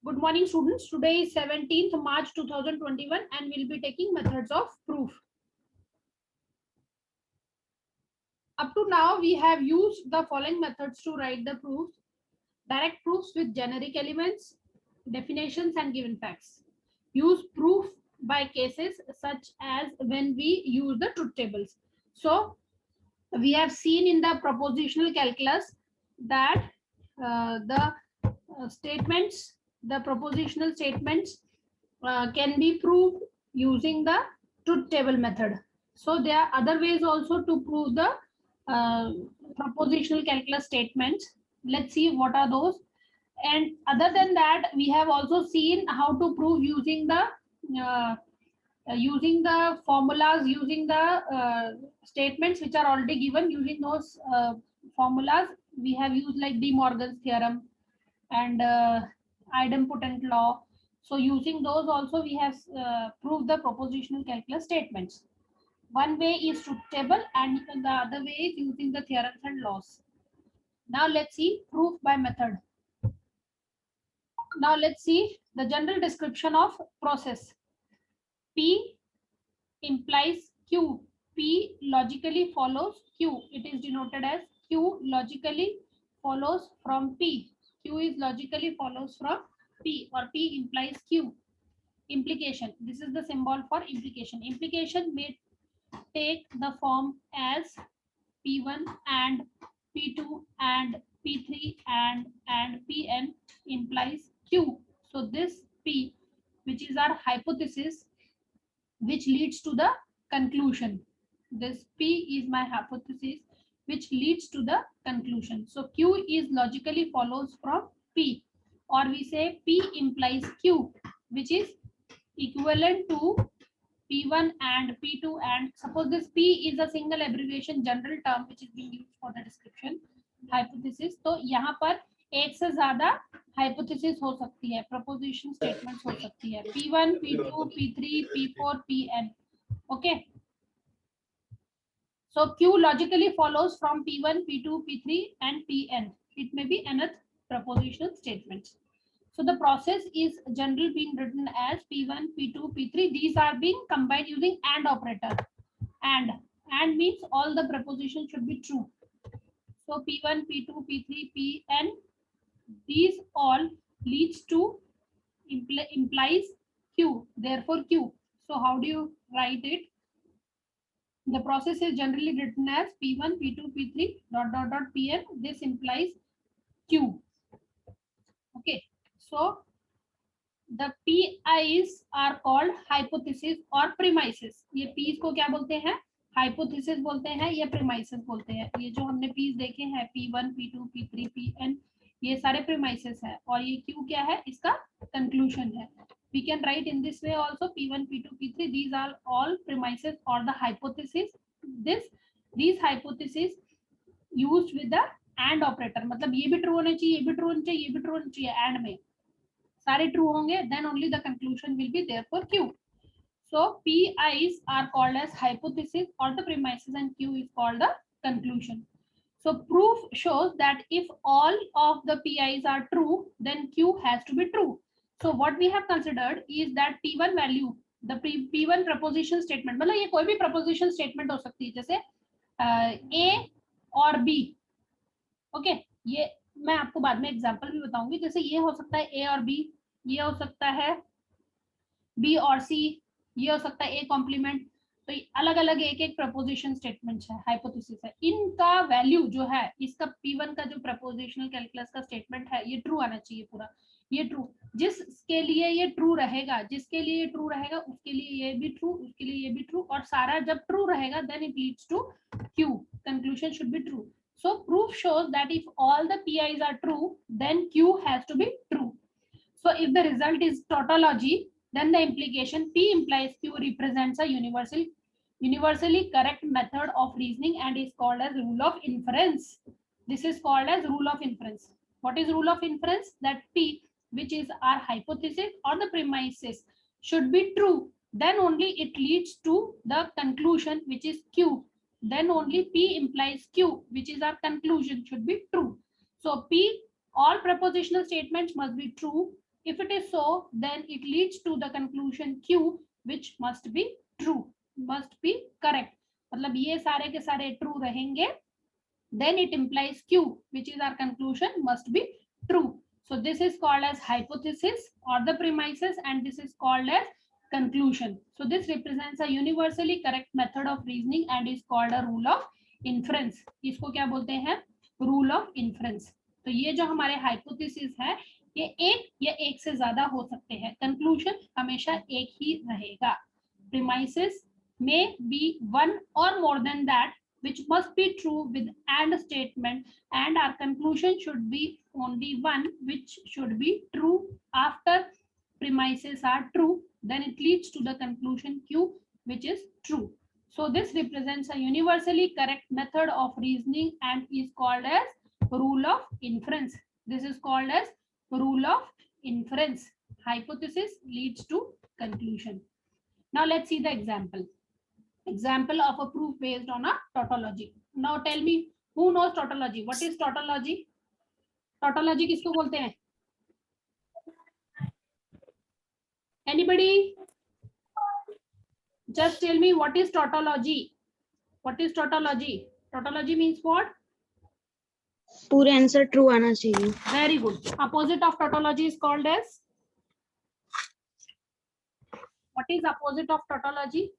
Good morning, students. Today is 17th March 2021 and we'll be taking methods of proof. Up to now, we have used the following methods to write the proofs. Direct proofs with generic elements, definitions and given facts. Use proof by cases such as when we use the truth tables. So, we have seen in the propositional calculus that statements, the propositional statements can be proved using the truth table method. So there are other ways also to prove the uh, propositional calculus statements. Let's see what are those. And other than that, we have also seen how to prove uh, using the formulas, using the statements which are already given. Using those formulas, we have used like De Morgan's theorem and idempotent law. So using those also we have proved the propositional calculus statements. One way is truth table and the other way is using the theorems and laws. Now let's see proof by method. Now let's see the general description of process. P implies Q. P logically follows Q. It is denoted as Q logically follows from P. Q is logically follows from P, or P implies Q. Implication. This is the symbol for implication. Implication may take the form as P1 and P2 and P3 and Pn implies Q. So this P, which is our hypothesis, which leads to the conclusion. This P is my hypothesis, which leads to the conclusion. So Q is logically follows from P, or we say P implies Q, which is equivalent to P1 and P2. And suppose this P is a single abbreviation general term which is being used for the description hypothesis. तो यहाँ पर एक से ज्यादा hypothesis हो सकती है, preposition statements हो सकती है, P1, P2, P3, P4, Pn. Okay. So Q logically follows from P1, P2, P3 and Pn. It may be nth propositional statements. So the process is generally being written as P1, P2, P3. These are being combined using AND operator. And means all the prepositions should be true. So P1, P2, P3, Pn, these all leads to implies Q. Therefore Q. So how do you write it? The process is generally written as P1, P2, P3 dot Pn. This implies Q. Okay. So the PIs are called hypothesis और premises. ये P's को क्या बोलते हैं? Hypothesis बोलते हैं या premises बोलते हैं. ये जो हमने P's देखे हैं P1, P2, P3, Pn, ये सारे premises है और ये Q क्या है? इसका conclusion है. We can write in this way also P1, P2, P3. These are all premises or the hypothesis. These hypotheses used with the AND operator. मतलब ये भी true होने चाहिए, ये भी true होने चाहिए, ये भी true होने चाहिए AND में. सारे ट्रू होंगे, then only the conclusion will be there for Q. So PIs are called as hypothesis or the premises and Q is called the conclusion. So proof shows that if all of the PIs are true, then Q has to be true. So what we have considered is that P1 value, the P1 proposition statement, मतलब ये कोई भी proposition statement हो सकती है, जैसे A और B. Okay, ये मैं आपको बाद में एग्जांपल भी बताऊंगी. जैसे ये हो सकता है ए और बी, ये हो सकता है बी और सी, ये हो सकता है ए कॉम्प्लीमेंट. तो अलग अलग एक एक प्रपोजिशन स्टेटमेंट है, हाइपोथेसिस है. इनका वैल्यू जो है, इसका P1 का जो प्रपोजिशनल कैलकुलस का स्टेटमेंट है, ये ट्रू आना चाहिए पूरा. ये ट्रू, जिसके लिए ये ट्रू रहेगा, जिसके लिए ये ट्रू रहेगा उसके लिए ये भी ट्रू, उसके लिए ये भी ट्रू, और सारा जब ट्रू रहेगा then it leads to Q. Conclusion should be true. So proof shows that if all the PIs are true, then Q has to be true. So if the result is tautology, then the implication P implies Q represents a universally correct method of reasoning and is called as rule of inference. This is called as rule of inference. What is rule of inference? That P, which is our hypothesis or the premises, should be true. Then only it leads to the conclusion, which is Q. Then only P implies Q, which is our conclusion, should be true. So P, all propositional statements must be true. If it is so, then it leads to the conclusion Q, which must be true, must be correct. मतलब ये सारे के सारे true रहेंगे, then it implies Q, which is our conclusion, must be true. So this is called as hypothesis or the premises, and this is called as conclusion. So this represents a universally correct method of reasoning and is called a rule of inference. इसको क्या बोलते हैं? Rule of inference. तो ये जो हमारे hypothesis है, ये एक या एक से ज्यादा हो सकते हैं, conclusion हमेशा एक ही रहेगा. Premises may be one or more than that, which must be true with and statement, and our conclusion should be only one, which should be true after premises are true. Then it leads to the conclusion Q, which is true. So this represents a universally correct method of reasoning and is called as rule of inference. This is called as rule of inference. Hypothesis leads to conclusion. Now let's see the example. Example of a proof based on a tautology. Now tell me, who knows tautology? What is tautology? Tautology किसको बोलते हैं? Anybody? Just tell me, what is tautology? What is tautology? Tautology means what? पूरे answer true आना चाहिए. Very good. Opposite of tautology is called as? What is opposite of tautology?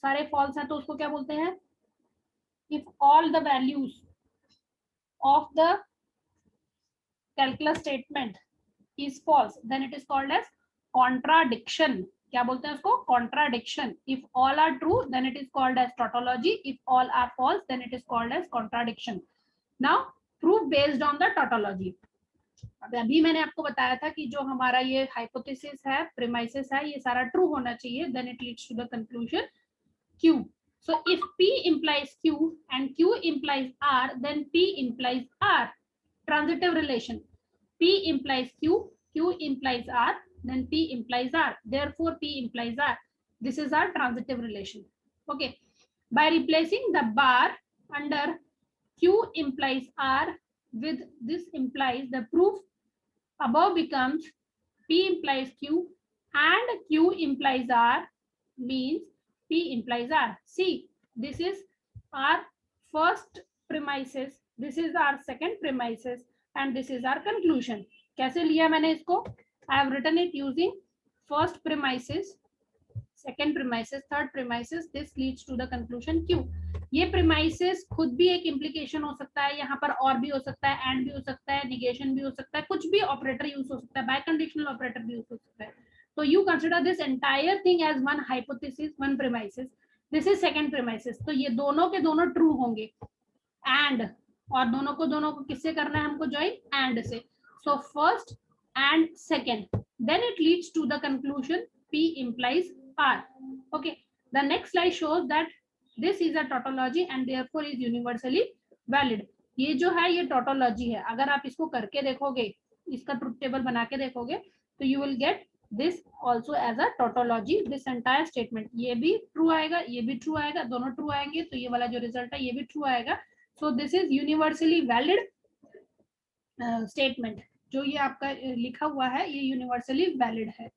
सारे false हैं तो उसको क्या बोलते हैं? If all the values of the calculus statement is false, then it is called as contradiction. क्या बोलते हैं उसको? Contradiction. If all are true, then it is called as tautology. If all are false, then it is called as contradiction. Now proof based on the tautology. अभी मैंने आपको बताया था कि जो हमारा ये हाइपोथेसिस है, प्रीमाइसेस है, ये सारा ट्रू होना चाहिए, then it leads to the conclusion Q. So if P implies Q and Q implies R, then P implies R. Transitive relation. P implies Q, Q implies R, then P implies R. Therefore, P implies R. This is our transitive relation. Okay. By replacing the bar under Q implies R with this implies, the proof above becomes P implies Q and Q implies R, means P implies R. See, this is our first premises, this is our second premises, and this is our conclusion. कैसे लिया मैंने इसको? I have written it using first premises, second premises, third premises. This leads to the conclusion Q. ये premises खुद भी एक implication हो सकता है, यहाँ पर और भी हो सकता है, and भी हो सकता है, negation भी हो सकता है, कुछ भी operator use हो सकता है, biconditional operator भी use हो सकता है. So you consider this entire thing as one hypothesis, one premises. This is second premises. तो ये दोनों के दोनों true होंगे. And और दोनों को किससे करना है हमको join? And से. So first and second. Then it leads to the conclusion P implies R. Okay. The next slide shows that this is a tautology and therefore is universally valid. ये जो है ये tautology है. अगर आप इसको करके देखोगे, इसका truth table बना के देखोगे, तो you will get this also as a tautology. This entire statement, ये भी true आएगा, ये भी true आएगा, दोनों true आएंगे, तो ये वाला जो result है ये भी true आएगा. So this is universally valid statement. जो ये आपका लिखा हुआ है ये universally valid है.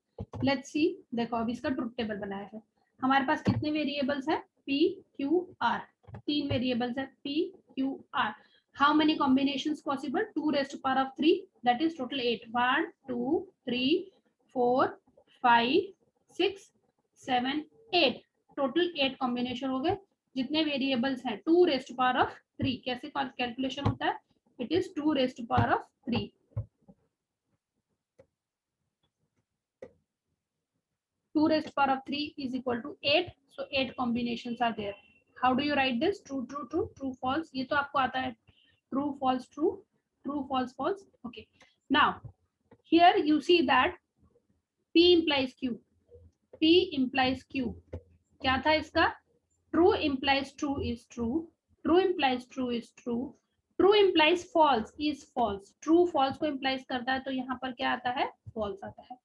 Let's see. देखो अब इसका truth table बनाया है. हमारे पास कितने variables हैं? P, Q, R. तीन variables हैं P, Q, R. How many combinations possible? 2 raised to power of 3. That is total 8. 1, 2, 3, 4, 5, 6, 7, 8. Total 8 combination हो गए. जितने variables हैं 2 raised to power of 3. कैसे calculation होता है? It is 2 raised to power of 3. 2 raised to power of 3 is equal to 8. So 8 combinations are there. How do you write this? True, true, true, true, false. ये तो आपको आता है. True, false, true, true, false, false. Okay. Now, here you see that P implies Q. P implies Q. क्या था इसका? True implies true is true. True implies true is true. True implies false is false. True false को implies करता है तो यहाँ पर क्या आता है? False आता है.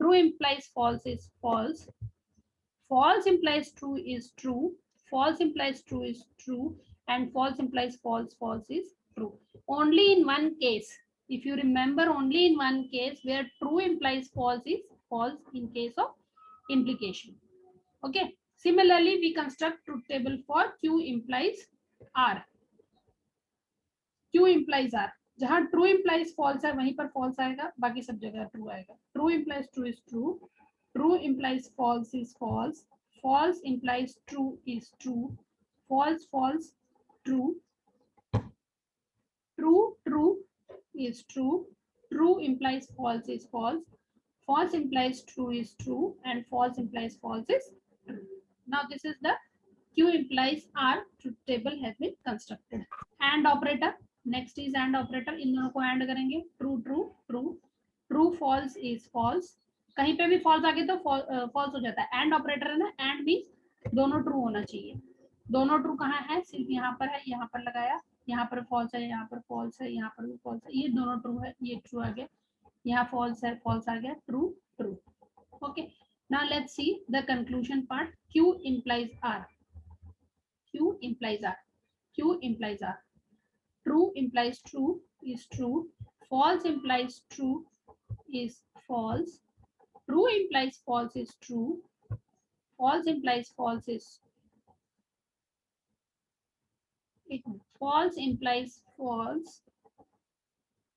True implies false is false. False implies true is true. False implies true is true. And false implies false, false is true. Only in one case If you remember, only in one case where true implies false is false in case of implication. Okay, similarly we construct truth table for q implies r. q implies r, जहां true implies false है वहीं पर false आएगा, बाकी सब जगह true आएगा. True implies true is true, true implies false is false, false implies true is true, false false true, true is true, true implies false is false, false implies true is true, and false implies false is true. Now this is the q implies r truth table has been constructed. And operator, next is and operator, इन दोनों को and करेंगे. True true true, true false is false, कहीं पे भी false आगे तो false हो जाता है. and operator है ना, and means दोनों true होना चाहिए. दोनों ट्रू कहाँ है, सिर्फ यहाँ पर है, यहाँ पर लगाया, यहाँ पर फॉल्स है, यहाँ पर फॉल्स है, यहाँ पर भी फॉल्स है, ये दोनों ट्रू है, ये ट्रू आ गया, यहाँ फॉल्स है, फॉल्स आ गया, true true. Okay, now let's see the conclusion part. Q implies R, Q implies R, Q implies R. True implies true is true, false implies true is false, true implies false is true, false implies false is it, false implies false.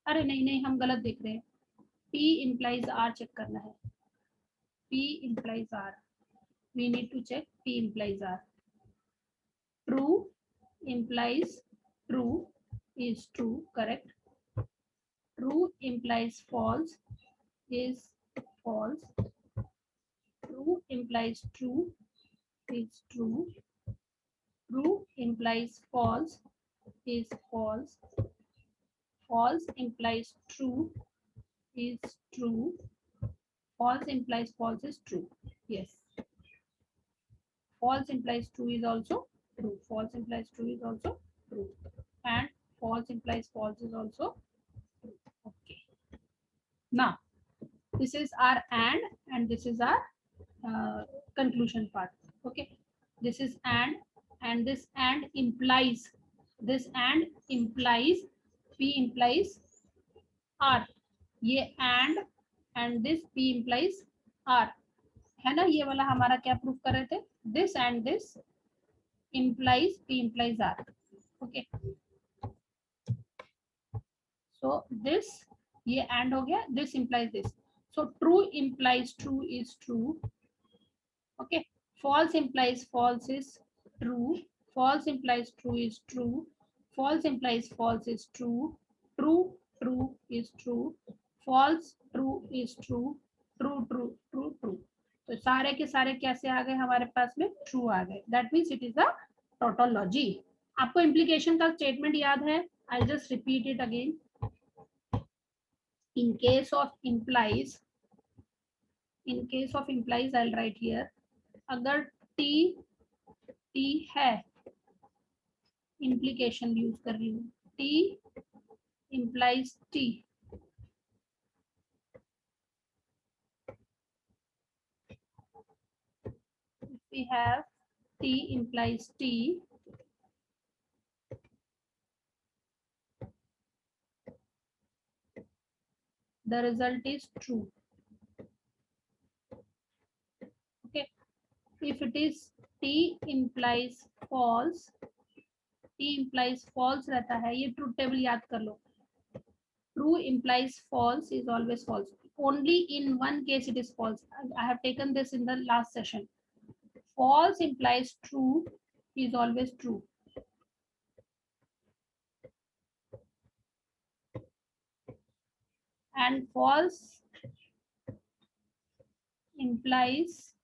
अरे नहीं नहीं, हम गलत देख रहे हैं. P implies R check करना है. P implies R. We need to check P implies R. True implies true is true, correct. True implies false is false. True implies true is true. True implies false is false. False implies true is true. False implies false is true. Yes. False implies true is also true. False implies true is also true. And false implies false is also true. Okay. Now, this is our and this is our conclusion part. Okay. This is and this and implies P implies R. ये and this P implies R है ना, ये वाला हमारा क्या proof कर रहे थे, this and this implies P implies R. Okay, so this ये and हो गया, this implies this. So true implies true is true. Okay, false implies false is true, false implies true is true, false implies false is true, true true is true, false true is true, true true true true. तो सारे के सारे कैसे आ गए हमारे पास में, true आ गए. That means it is a tautology. आपको इम्प्लीकेशन का स्टेटमेंट याद है, I just repeat it again. In case of implies I will write here, अगर टी है, इम्प्लीकेशन यूज कर रही हूँ, T implies T, we have T implies T, the result is true. Okay, if it is T implies false, T implies false रहता है, ये truth table याद कर लो. True implies false is always false. Only in one case it is false. I have taken this in the last session. False implies true is always true. And false implies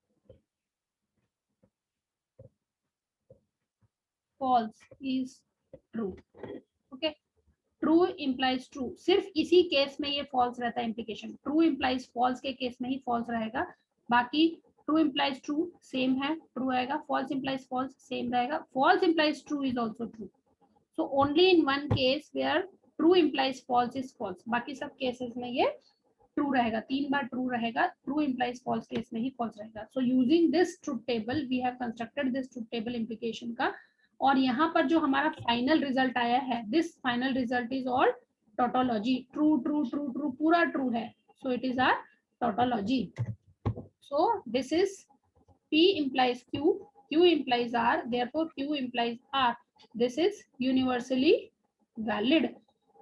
false is true. Okay, true implies true, सिर्फ इसी case में ये false रहता है implication. True implies false के case में ही false रहेगा, बाकी ट्रू इम्प्लाइज ट्रू सेम है, ट्रू आएगा. फॉल्स इम्प्लाइज फॉल्स सेम रहेगा. False implies true is also true. So only in one case where true implies false is false, बाकी सब केसेस में ये ट्रू रहेगा. 3 बार ट्रू रहेगा, ट्रू इम्प्लाइज फॉल्स केस में ही फॉल्स रहेगा. So using this truth table we have constructed this truth table implication का. और यहाँ पर जो हमारा फाइनल रिजल्ट आया है, this final result is all tautology. True, true, true, true, पूरा true है. So it is our tautology. So this is P implies Q, Q implies R, therefore Q implies R. This is universally valid.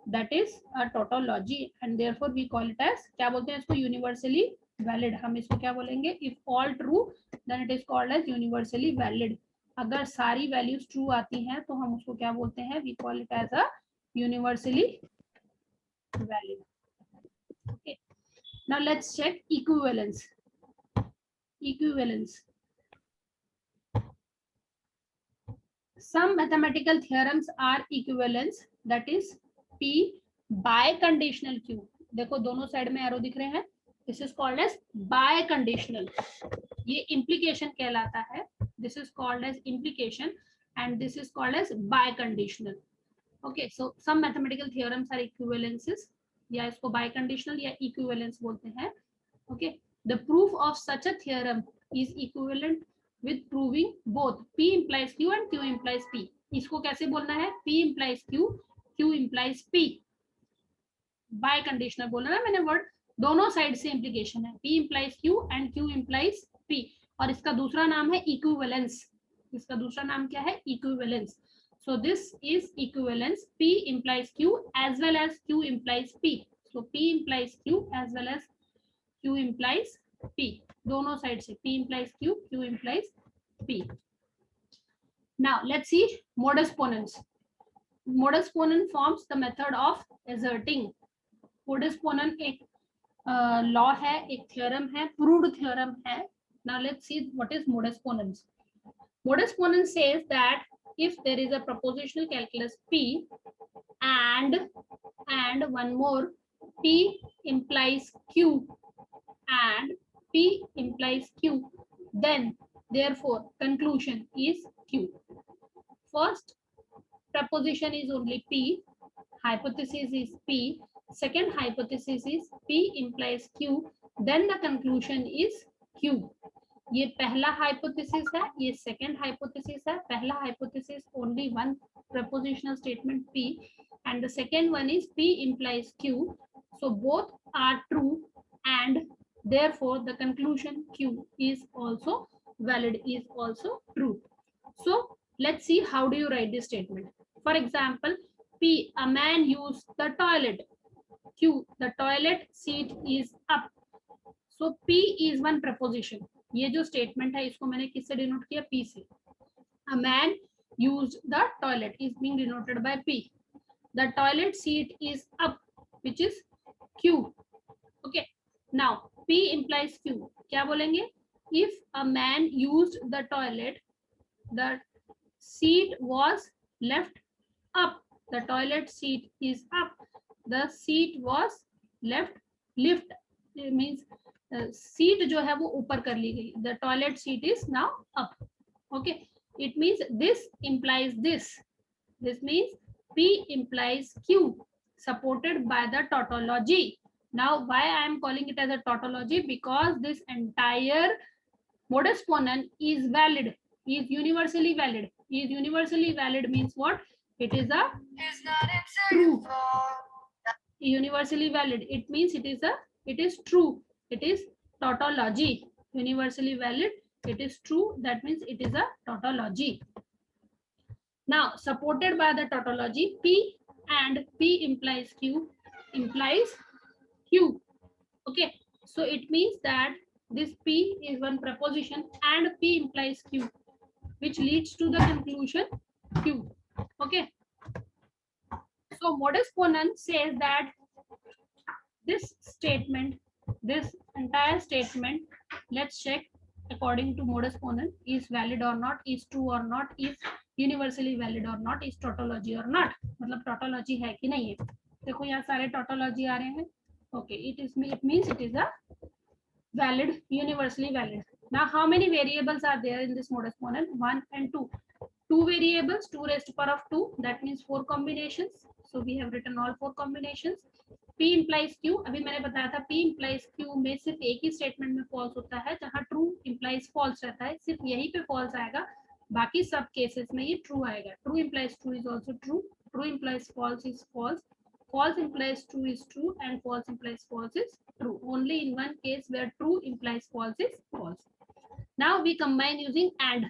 That is a tautology and therefore we call it as, क्या बोलते हैं इसको, universally valid. हम इसको क्या बोलेंगे, if all true then it is called as universally valid. अगर सारी वैल्यूज ट्रू आती हैं तो हम उसको क्या बोलते हैं, we call it as a universally valid. Okay, now let's check equivalence. Equivalence. Some mathematical theorems are equivalence, that is P biconditional Q. देखो दोनों साइड में एरो दिख रहे हैं. This is called as biconditional. ये implication कहलाता है. This is called as implication and this is called as biconditional. Okay, so some mathematical theorems are equivalences. या इसको biconditional या equivalence बोलते हैं. Okay, the proof of such a theorem is equivalent with proving both P implies Q and Q implies P. इसको कैसे बोलना है, P implies Q, Q implies P. Biconditional बोला ना मैंने वर्ड, दोनों साइड से implication है. P implies Q and Q implies P. और इसका दूसरा नाम है equivalence. इसका दूसरा नाम क्या है, equivalence. So this is equivalence. P implies Q as well as Q implies P. So P implies Q as well as Q implies P. दोनों साइड से P implies Q, Q implies P. Now let's see modus ponens. Modus ponens forms the method of asserting. Modus ponens एक law है, एक theorem है, proved theorem है. Now let's see what is modus ponens. Modus ponens says that if there is a propositional calculus P and one more P implies Q and P implies Q, then therefore conclusion is Q. First proposition is only P, hypothesis is P, second hypothesis is P implies Q, then the conclusion is Q. ये पहला hypothesis है, ये second hypothesis है. पहला hypothesis only one propositional statement P and the second one is P implies Q. So both are true and therefore the conclusion Q is also valid, is also true. So let's see how do you write this statement. For example, P, a man used the toilet. Q, the toilet seat is up. So P is one proposition. ये जो statement है इसको मैंने किससे denote किया, P से. A man used the toilet is being denoted by P. The toilet seat is up, which is Q. Okay. Now P implies Q. क्या बोलेंगे? If a man used the toilet, the seat was left up. The toilet seat is up. The seat was left lift. It means seat जो है वो ऊपर कर ली गई. The toilet seat is now up. Okay. It means this implies this. This means P implies Q, supported by the tautology. Now why I am calling it as a tautology? Because this entire modus ponens is valid, is universally valid. Is universally valid means what? It is a true. Universally valid, it means it is true. It is tautology. Universally valid, it is true. That means it is a tautology. Now supported by the tautology, P and P implies Q implies Q. Okay, so it means that this P is one proposition and P implies Q, which leads to the conclusion Q. Okay, so modus ponens says that this statement, this entire statement, let's check according to modus ponens, is valid or not, is true or not, is universally valid or not, is tautology or not. मतलब tautology है कि नहीं है. देखो यहाँ सारे tautology आ रहे हैं. Okay, it means it is a valid, universally valid. Now how many variables are there in this modus ponens? 1 and 2. 2 variables, 2 raised to power of 2, that means 4 combinations. So we have written all 4 combinations. P implies Q, अभी मैंने बताया था P implies Q में सिर्फ एक ही statement में false होता है, जहाँ true implies false रहता है, सिर्फ यही पे false आएगा, बाकी सब केसेस में ये true आएगा. True implies true is also true, true implies false is false, False implies true is true and false implies false is true. Only in one case where true implies false is false. Now we combine using and.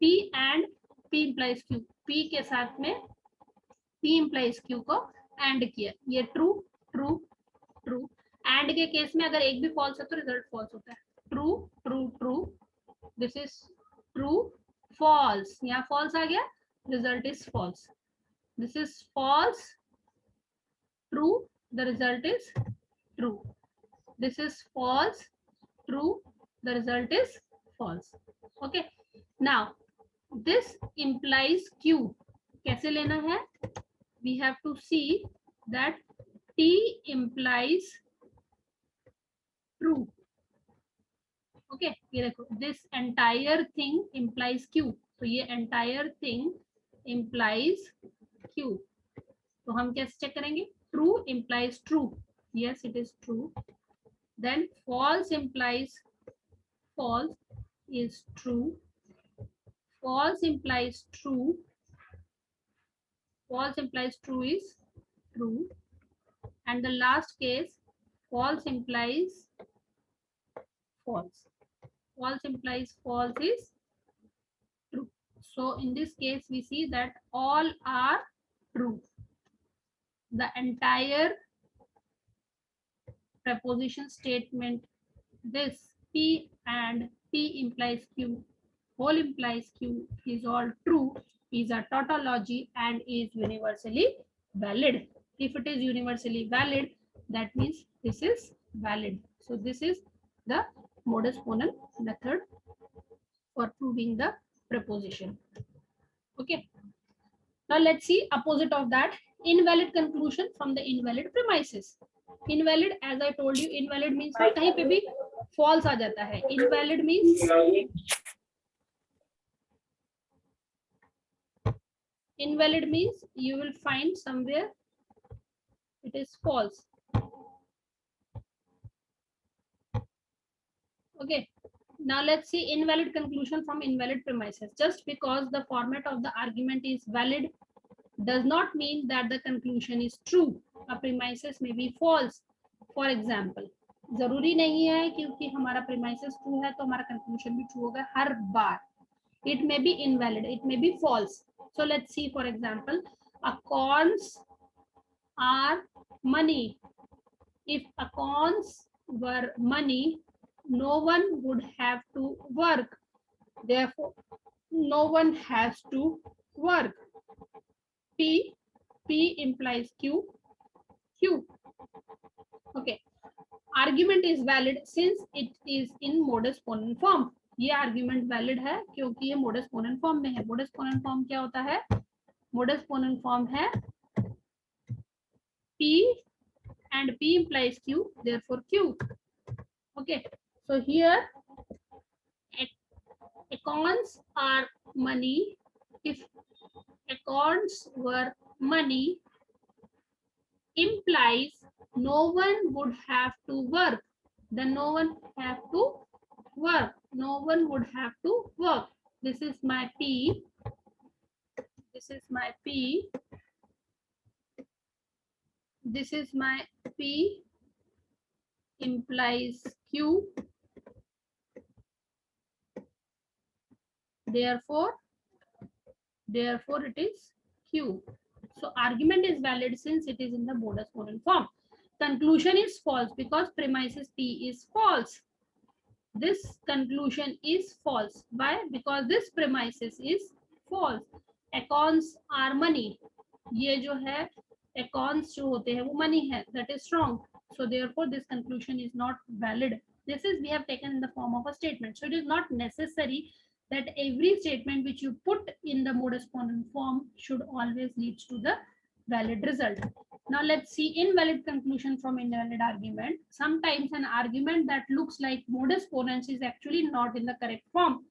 P and P implies Q. P के साथ में P implies Q को and किया. ये true, true, true. And के case में अगर एक भी false है तो result false होता है. True, true, true. This is true, false. यहाँ false आ गया. Result is false. This is false, true. The result is true. This is false, true. The result is false. Okay. Now this implies Q. कैसे लेना है? We have to see that T implies true. Okay, ये देखो, this entire thing implies Q. तो ये entire thing implies Q. तो हम कैसे चेक करेंगे? True implies true. Yes, it is true. Then false implies false is true. False implies true. False implies true is true. And the last case, false implies false. False implies false is true. So in this case, we see that all are true. The entire preposition statement, this P and P implies Q, whole implies Q is all true, is a tautology and is universally valid. If it is universally valid, that means this is valid. So this is the modus ponens method for proving the preposition. Okay. Now let's see opposite of that, invalid conclusion from the invalid premises. Invalid, as I told you, invalid means कहीं पे भी false आ जाता है. Invalid means you will find somewhere it is false. Okay. Now let's see invalid conclusion from invalid premises. Just because the format of the argument is valid does not mean that the conclusion is true. A premises may be false. For example, जरूरी नहीं है क्योंकि हमारा premises true है तो हमारा conclusion भी true होगा हर बार. It may be invalid, it may be false. So let's see, for example, accounts are money. If accounts were money, no one would have to work. Therefore, no one has to work. P implies Q. Okay. Argument is valid since it is in modus ponens form. ये argument valid है क्योंकि ये modus ponens form में है. Modus ponens form क्या होता है? Modus ponens form है P and P implies Q, therefore Q. Okay. So here accounts are money. If accounts were money, implies no one would have to work. Then no one have to work. No one would have to work. This is my P. This is my P. This is my P implies Q. Therefore it is Q. So argument is valid since it is in the modus ponens form. Conclusion is false because premises P is false. This conclusion is false. Why? Because this premises is false. Accounts are money. ये जो है accounts जो होते हैं वो money है. That is wrong. So therefore this conclusion is not valid. This is we have taken in the form of a statement. So it is not necessary that every statement which you put in the modus ponens form should always lead to the valid result. Now let's see invalid conclusion from invalid argument. Sometimes an argument that looks like modus ponens is actually not in the correct form.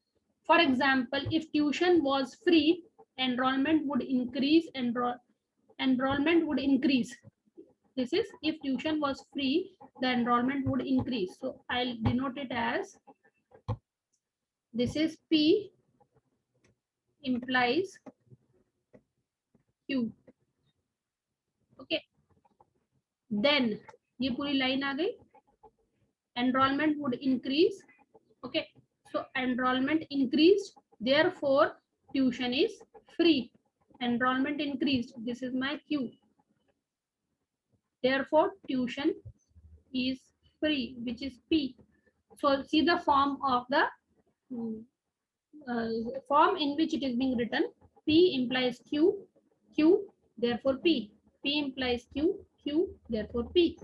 For example, if tuition was free, enrollment would increase. Enrollment would increase. This is if tuition was free, the enrollment would increase. So I'll denote it as this is P implies Q. Okay then ये पूरी line आ गई. Enrollment would increase. Okay, so enrollment increased, therefore tuition is free. Enrollment increased, this is my Q, therefore tuition is free, which is P. So see the form of the form in which it is being written. P implies Q, Q therefore P, P implies Q, Q therefore P.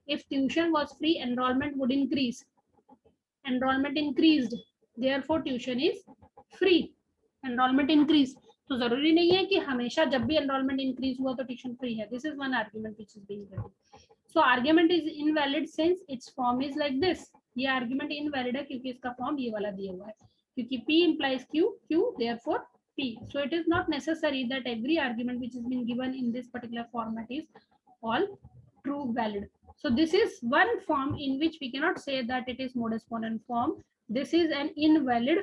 If tuition was free, enrollment would increase. Enrollment increased, therefore tuition is free. Enrollment increased, तो जरूरी नहीं है कि हमेशा जब भी enrollment increase हुआ तो tuition free है. This is one argument which is being given. So argument is invalid since its form is like this. ये argument invalid है क्योंकि इसका form ये वाला दिया हुआ है. क्योंकि P implies Q, Q therefore P. So it is not necessary that every argument which is been given in this particular format is all true valid. So this is one form in which we cannot say that it is modus ponens form. This is an invalid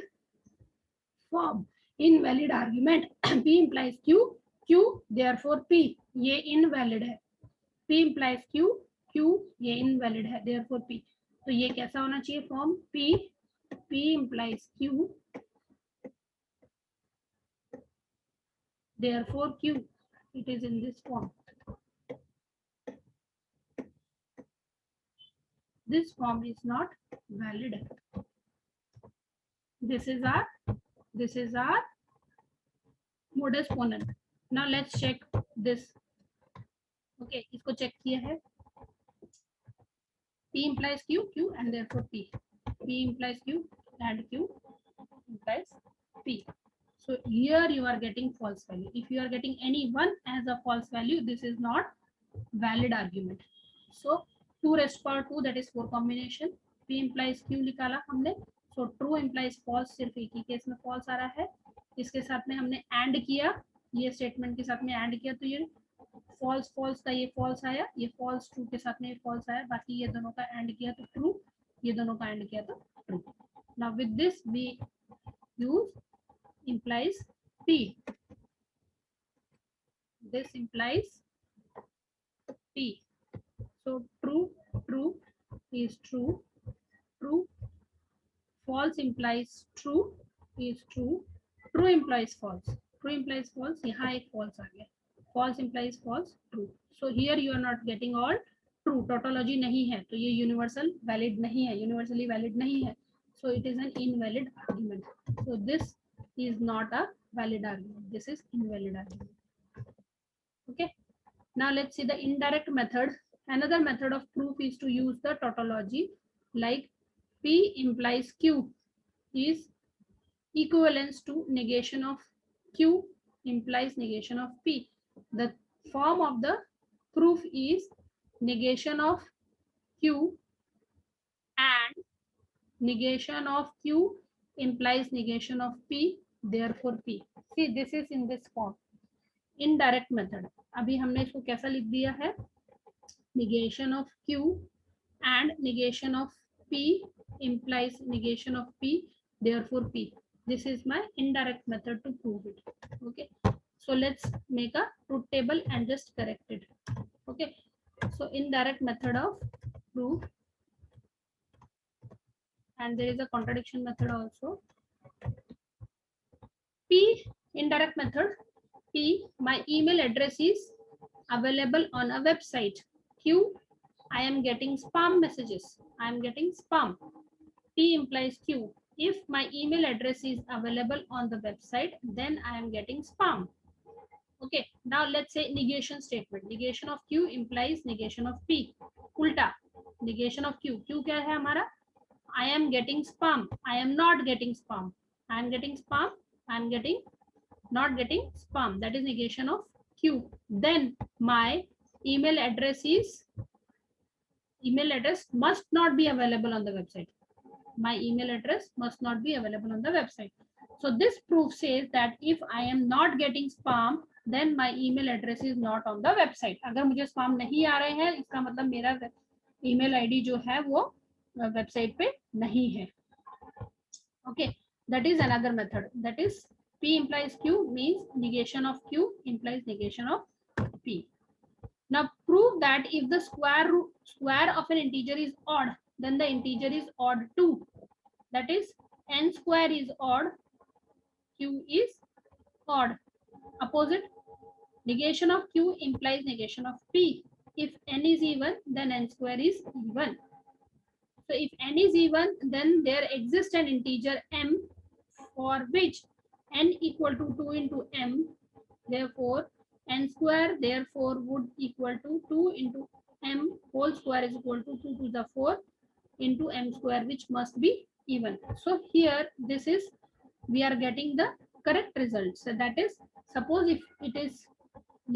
form, invalid argument. P implies Q, Q therefore P. ये invalid है. P implies Q, Q ये invalid है, therefore P. तो ये कैसा होना चाहिए form? P implies Q, therefore Q. It is in this form. This form is not valid. This is our modus ponens. Now let's check this. Okay, इसको check किया है. P implies Q, Q and therefore P. P implies Q and Q implies P. So here you are getting false value. If you are getting any one as a false value, this is not valid argument. So 2 raised to power 2, that is 4 combination. P implies Q निकाला हमने. So true implies false, सिर्फ एक ही case में false आ रहा है. इसके साथ में हमने and किया, ये statement के साथ में and किया तो ये false false का ये false आया, ये false true के साथ में ये false आया. बाकी ये दोनों का and किया तो true, ये दोनों का and किया तो true. Now with this we use implies P. This implies P. So true, true is true, true. False implies true is true, true implies false, true implies false. यहाँ एक false आ गया. False implies false, true. So here you are not getting all true. Tautology नहीं है तो ये universal valid नहीं है, universally valid नहीं है. So it is an invalid argument. So this is not a valid argument. This is invalid argument. Okay. Now let's see the indirect method. Another method of proof is to use the tautology, like P implies Q is equivalence to negation of Q implies negation of P. The form of the proof is negation of Q and negation of Q implies negation of P, therefore P. See, this is in this form. Indirect method. अभी हमने इसको कैसा लिख दिया है? Negation of Q and negation of P implies negation of P, therefore P. This is my indirect method to prove it. Okay, so let's make a truth table and just correct it. Okay, so indirect method of proof, and there is a contradiction method also. P indirect method. P, my email address is available on a website. Q, I am getting spam messages. I am getting spam. P implies Q. If my email address is available on the website, then I am getting spam. Okay, now let's say negation statement. Negation of Q implies negation of P. Ulta, negation of Q. Q क्या है हमारा? I am getting spam. I am not getting spam. I am getting spam. I am getting not getting spam. That is negation of Q. Then my email address must not be available on the website. My email address must not be available on the website. So this proof says that if I am not getting spam, then my email address is not on the website. अगर मुझे spam नहीं आ रहे हैं, इसका मतलब मेरा email ID जो है वो website पे नहीं है. Okay, that is another method. That is P implies Q means negation of Q implies negation of P. Now prove that if the square of an integer is odd, then the integer is odd too. That is, n square is odd, q is odd. Opposite, negation of q implies negation of p. If n is even, then n square is even. So if n is even, then there exists an integer m for which n equal to 2 into m. Therefore n square therefore would equal to 2 into m whole square is equal to 2 to the 4 into m square, which must be even. So here this is, we are getting the correct result. So that is, suppose if it is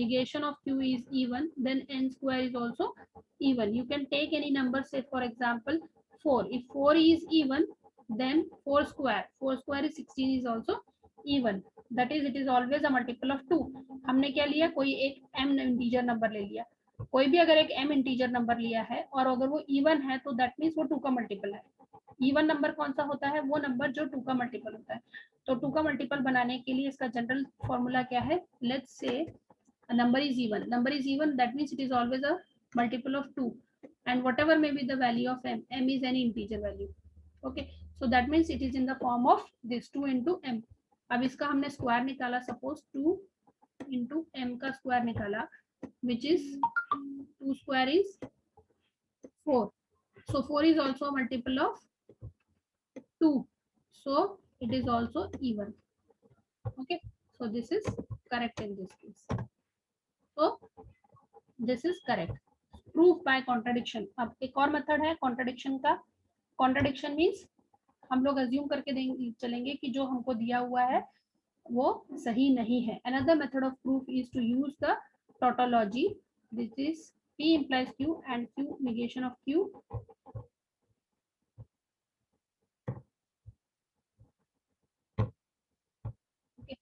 negation of q is even, then n square is also even. You can take any number, say for example 4. If 4 is even, then 4 square is 16 is also even. That is, it is always a multiple of 2. हमने क्या लिया, कोई एक m integer number ले लिया. कोई भी अगर एक m इंटीजर नंबर लिया है और अगर वो इवन है, तो दैट मीन्स वो 2 का मल्टीपल है. इवन नंबर कौन सा होता है, वो नंबर जो 2 का मल्टीपल होता है. तो 2 का मल्टीपल बनाने के लिए इसका जनरल फॉर्मूला क्या है, let's say a number is even, that means it is always a multiple of 2, and whatever may be the value of m is any integer value. Okay, so that means it is in the form of this 2 into m. अब इसका हमने square निकाला, suppose 2 into m का square निकाला, which is 2 square is 4. So 4 is also a multiple of 2, so it is also even. Okay, so this is correct in this case. So this is correct. Proof by contradiction. अब एक और method है contradiction का. Contradiction means हम लोग assume करके देंगे चलेंगे कि जो हमको दिया हुआ है वो सही नहीं है. Another method of proof is to use the tautology. This is P implies Q and Q negation of Q. Okay.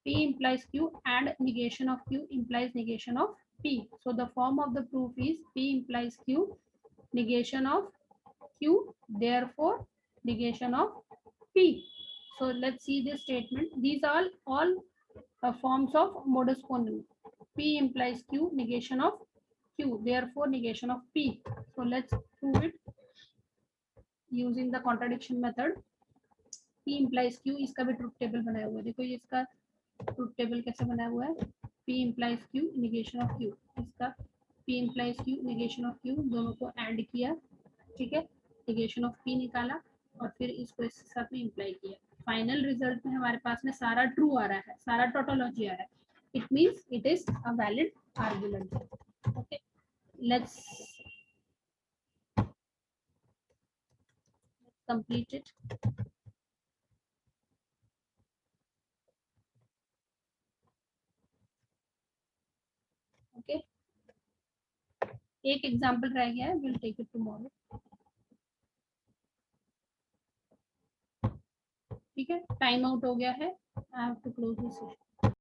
P implies Q and negation of Q implies negation of P. So the form of the proof is P implies Q, negation of Q, therefore negation of P. So let's see this statement. These are all forms of modus ponens. P implies Q, negation of Q, therefore negation of P. So let's prove it using the contradiction method. P implies Q, इसका भी truth table बनाया हुआ है. देखो ये इसका truth table कैसे बनाया हुआ है. P implies Q, negation of Q. इसका P implies Q, negation of Q, दोनों को ऐड किया, ठीक है, negation of P निकाला और फिर इसको इस साथ में इम्प्लाई किया. फाइनल रिजल्ट में हमारे पास में सारा ट्रू आ रहा है, सारा टोटोलॉजी आ रहा है. It means it is a valid argument. Okay, let's complete it. Okay, एक एग्जांपल रह गया है, विल टेक इट टुमारो. ठीक है, टाइम आउट हो गया है. I have to close this session.